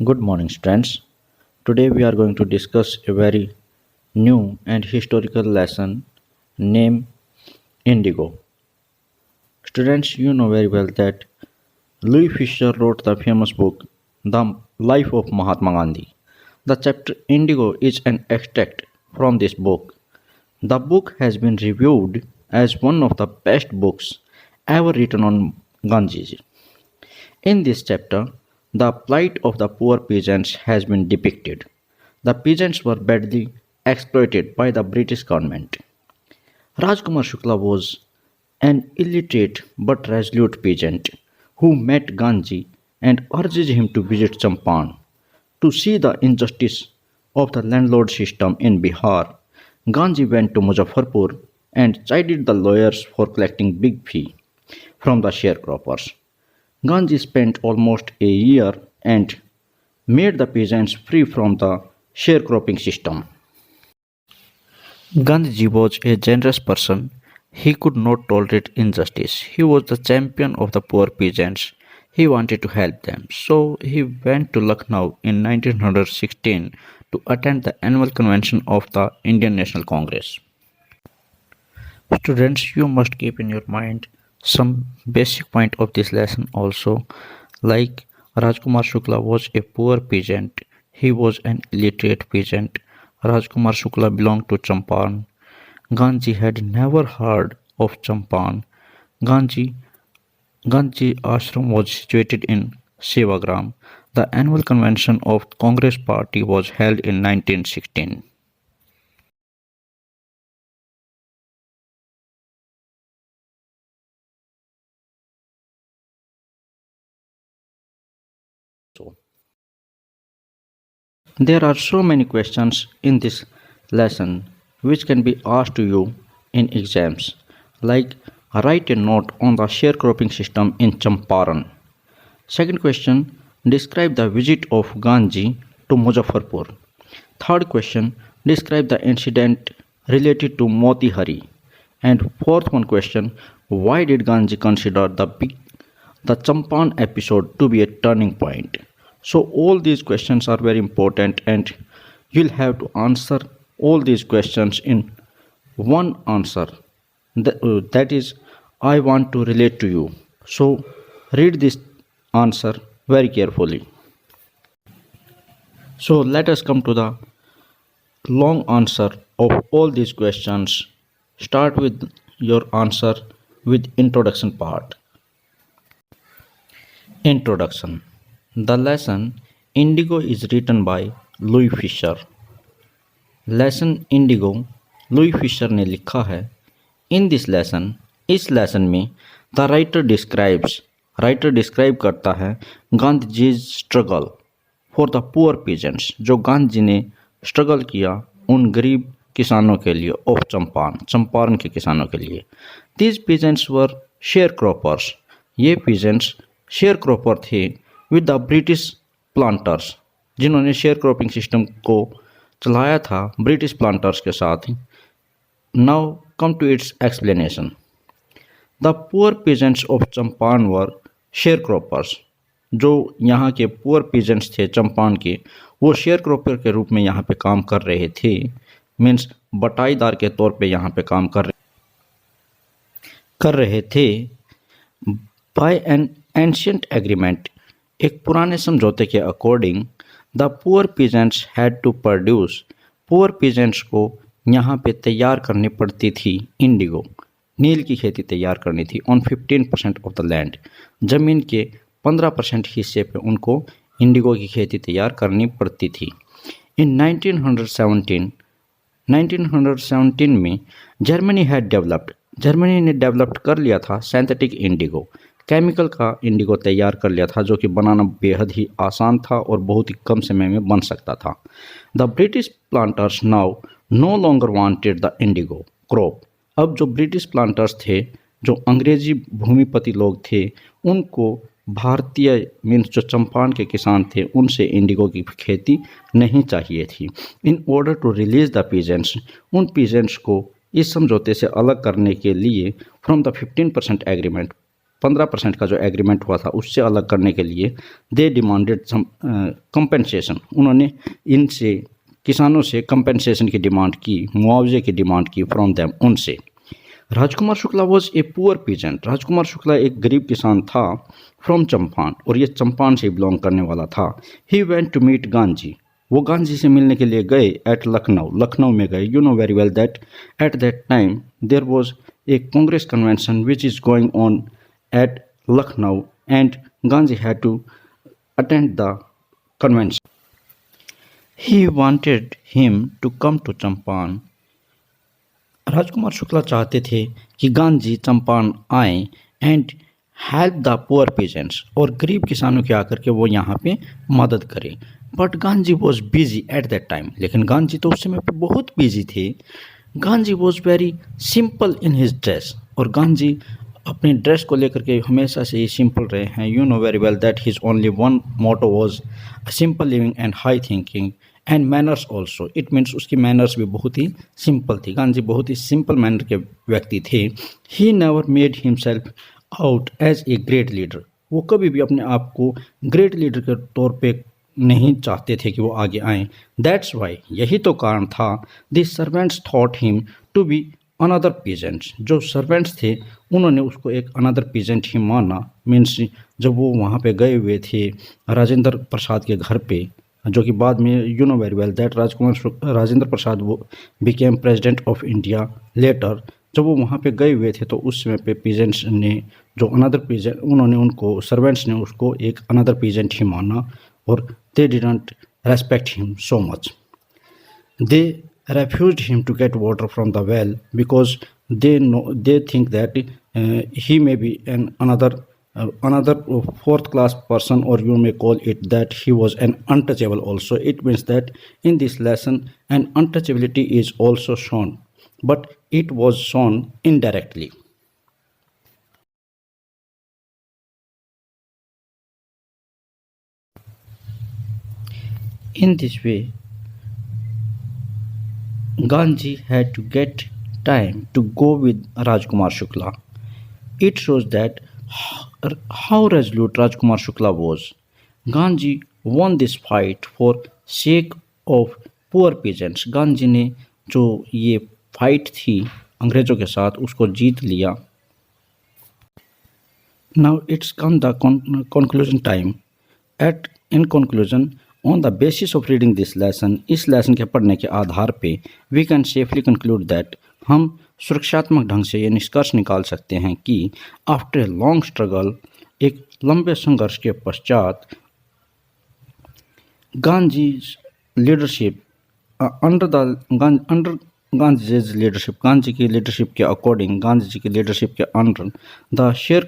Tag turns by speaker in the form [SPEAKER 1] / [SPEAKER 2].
[SPEAKER 1] Good morning, students. Today we are going to discuss a very new and historical lesson named Indigo. Students, you know very well that Louis Fischer wrote the famous book The Life of Mahatma Gandhi. The chapter Indigo is an extract from this book. The book has been reviewed as one of the best books ever written on Gandhiji. In this chapter, the plight of the poor peasants has been depicted. The peasants were badly exploited by the British government. Rajkumar Shukla was an illiterate but resolute peasant who met Gandhi and urged him to visit Champaran to see the injustice of the landlord system in Bihar. Gandhi went to Muzaffarpur and chided the lawyers for collecting big fee from the sharecroppers. Gandhi spent almost a year and made the peasants free from the sharecropping system. Gandhiji was a generous person. He could not tolerate injustice. He was the champion of the poor peasants. He wanted to help them. So he went to Lucknow in 1916 to attend the annual convention of the Indian National Congress. Students, you must keep in your mind some basic point of this lesson also, like Rajkumar Shukla was a poor peasant. He was an illiterate peasant. Rajkumar Shukla belonged to Champaran. Gandhi had never heard of Champaran. Gandhi Gandhi ashram was situated in Sevagram. The annual convention of Congress party was held in 1916. There are so many questions in this lesson which can be asked to you in exams, like write a note on the sharecropping system in Champaran. Second question, describe the visit of Gandhi to Muzaffarpur. Third question, describe the incident related to Moti Hari. And fourth one question, why did Gandhi consider the Champaran episode to be a turning point? So all these questions are very important and you'll have to answer all these questions in one answer. That is, I want to relate to you. So read this answer very carefully. So let us come to the long answer of all these questions. Start with your answer with introduction part. Introduction. The lesson Indigo is written by Louis Fischer. Lesson Indigo Louis Fischer ने लिखा है in this lesson इस lesson में the writer describe करता है Gandhi ji struggle for the poor peasants जो गांधी जी ने struggle किया उन गरीब किसानों के लिए ऑफ चंपारण के किसानों के लिए। These peasants were share croppers, ये पीजेंट्स शेयर क्रॉपर थे विद द ब्रिटिश प्लांटर्स जिन्होंने शेयर क्रॉपिंग सिस्टम को चलाया था ब्रिटिश प्लांटर्स के साथ। Now come to its explanation. The poor peasants of Champaran were share croppers, जो यहाँ के पुअर पीजेंट्स थे चंपारण के, वो शेयर क्रॉपर के रूप में यहाँ पे काम कर रहे थे, मीन्स बटाईदार के तौर पे यहाँ पे काम कर रहे थे। बाय एन एंशियंट एग्रीमेंट, एक पुराने समझौते के according the poor peasants had to produce, poor peasants को यहाँ पे तैयार करनी पड़ती थी इंडिगो, नील की खेती तैयार करनी थी ऑन 15% ऑफ द लैंड, ज़मीन के 15% हिस्से पे उनको इंडिगो की खेती तैयार करनी पड़ती थी। इन 1917 में जर्मनी ने डेवलप्ड कर लिया था सिंथेटिक इंडिगो, केमिकल का इंडिगो तैयार कर लिया था जो कि बनाना बेहद ही आसान था और बहुत ही कम समय में बन सकता था। The British planters now no longer wanted the indigo crop, अब जो ब्रिटिश प्लांटर्स थे, जो अंग्रेजी भूमिपति लोग थे, उनको भारतीय मीन्स जो चंपारण के किसान थे उनसे इंडिगो की खेती नहीं चाहिए थी। In order to release the peasants, उन पीजेंट्स को इस समझौते से अलग करने के लिए फ्रॉम द 15% एग्रीमेंट, 15% का जो एग्रीमेंट हुआ था उससे अलग करने के लिए दे डिमांडेड सम कंपेंसेशन, उन्होंने इनसे किसानों से कंपेंसेशन की डिमांड की, मुआवजे की डिमांड की फ्रॉम देम, उनसे। Rajkumar Shukla was a poor peasant, Rajkumar Shukla एक गरीब किसान था फ्रॉम चंपान, और ये चंपान से बिलोंग करने वाला था। He went to meet Gandhi, वो गांधी से मिलने के लिए गए एट लखनऊ, लखनऊ में गए। You know very well that at that time there was a Congress convention which is going on at Lucknow and Gandhi had to attend the convention. He wanted him to come to Champaran, Rajkumar Shukla चाहते थे कि गांधी चंपारण आए and help the poor peasants, और गरीब किसानों के आकर के वो यहाँ पे मदद करें। But Gandhi was busy at that time, लेकिन गांधी तो उस समय पे बहुत बिजी थे। Gandhi was very simple in his dress, और गांधी अपने ड्रेस को लेकर के हमेशा से ही सिंपल रहे हैं। You know very well that his only one motto was simple living and high thinking and manners also, it means उसकी मैनर्स भी बहुत ही सिंपल थी। गांधी बहुत ही सिंपल मैनर के व्यक्ति थे। He never made himself out as a great leader, वो कभी भी अपने आप को ग्रेट लीडर के तौर पे नहीं चाहते थे कि वो आगे आएँ। दैट्स वाई, यही तो कारण था, the servants thought him to be another peasants, जो सर्वेंट्स थे उन्होंने उसको एक अनदर पीजेंट ही माना। मीन्स जब वो वहाँ पे गए हुए थे राजेंद्र प्रसाद के घर पे, जो कि बाद में you know very well that Rajendra Prasad वो became president of India later, जब वो वहाँ पे गए हुए थे तो उस समय पे पीजेंट्स ने जो अनदर पीजेंट, उन्होंने उनको सर्वेंट्स ने उसको एक अनदर पीजेंट ही माना, और they didn't respect him so much. They refused him to get water from the well because they think that he may be another fourth class person, or you may call it that he was an untouchable also. It means that in this lesson an untouchability is also shown, but it was shown indirectly. In this way Gandhi had to get time to go with Rajkumar Shukla. It shows that how resolute Rajkumar Shukla was. Gandhi won this fight for sake of poor peasants. Gandhi ने जो ये fight थी अंग्रेजों के साथ उसको जीत लिया। Now it's come the conclusion time. In conclusion, on the basis of reading this lesson, इस लेसन के पढ़ने के आधार पे we can safely conclude that हम सुरक्षात्मक ढंग से ये निष्कर्ष निकाल सकते हैं कि आफ्टर ए लॉन्ग स्ट्रगल, एक लंबे संघर्ष के पश्चात, Gandhi leadership under Gandhi leadership, Gandhi की लीडरशिप के अकॉर्डिंग, गांधी जी की लीडरशिप के अंडर द शेयर